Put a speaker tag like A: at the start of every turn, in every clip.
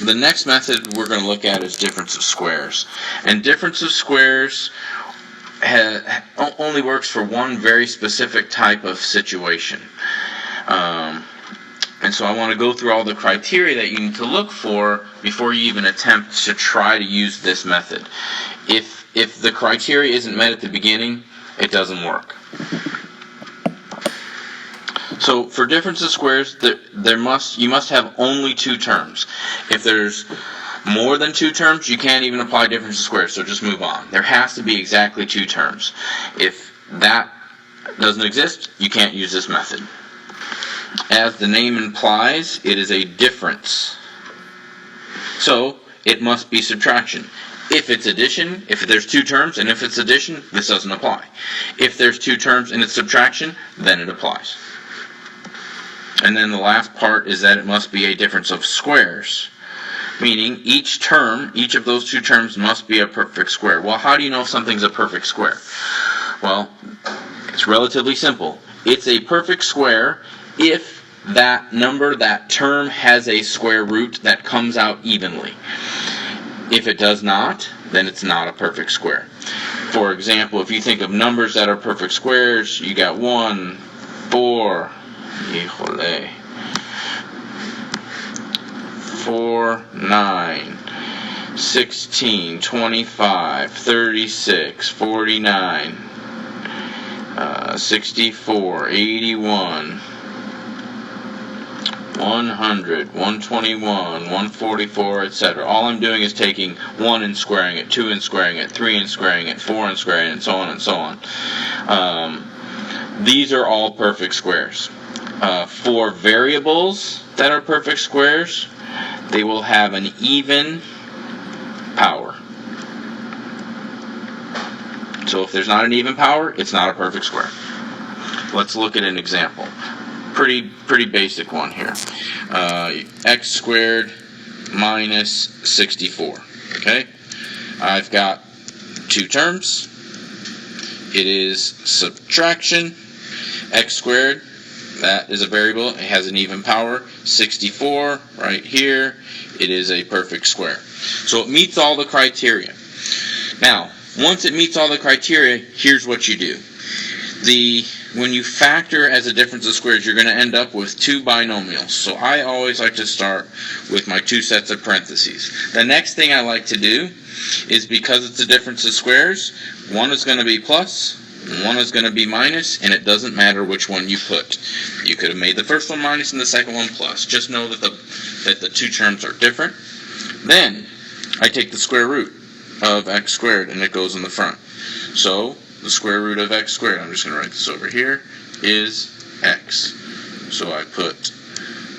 A: the next method we're going to look at is difference of squares. And difference of squares only works for one very specific type of situation. And so I want to go through all the criteria that you need to look for before you even attempt to try to use this method. If the criteria isn't met at the beginning, it doesn't work. So for difference of squares, you must have only two terms. If there's more than two terms, you can't even apply difference of squares, so just move on. There has to be exactly two terms. If that doesn't exist, you can't use this method. As the name implies, it is a difference. So it must be subtraction. If it's addition, if there's two terms, and if it's addition, this doesn't apply. If there's two terms and it's subtraction, then it applies. And then the last part is that it must be a difference of squares. Meaning each term, each of those two terms must be a perfect square. Well, how do you know if something's a perfect square? Well, it's relatively simple. It's a perfect square if that number, that term, has a square root that comes out evenly. If it does not, then it's not a perfect square. For example, if you think of numbers that are perfect squares, you got 1, 4, 4, 9, 16, 25, 36, 49, 64, 81, 100, 121, 144, etc. All I'm doing is taking 1 and squaring it, 2 and squaring it, 3 and squaring it, 4 and squaring it, and so on and so on. These are all perfect squares. For variables that are perfect squares, they will have an even power. So if there's not an even power, it's not a perfect square. Let's look at an example. Pretty basic one here. X squared minus 64. Okay? I've got two terms. It is subtraction. X squared, that is a variable. It has an even power. 64, right here, it is a perfect square. So it meets all the criteria. Now, once it meets all the criteria, here's what you do. When you factor as a difference of squares, you're going to end up with two binomials. So I always like to start with my two sets of parentheses. The next thing I like to do is, because it's a difference of squares, one is going to be plus, one is going to be minus, and it doesn't matter which one you put. You could have made the first one minus and the second one plus. Just know that the two terms are different. Then I take the square root of x squared, and it goes in the front. So the square root of x squared, I'm just going to write this over here, is x. So I put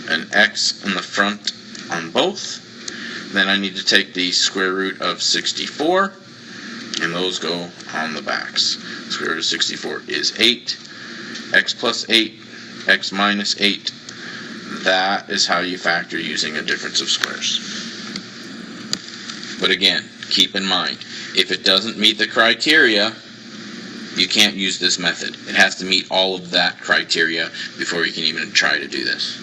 A: an x in the front on both. Then I need to take the square root of 64, and those go on the backs. Square root of 64 is 8. X plus 8, x minus 8. That is how you factor using a difference of squares. But again, keep in mind, if it doesn't meet the criteria, you can't use this method. It has to meet all of that criteria before you can even try to do this.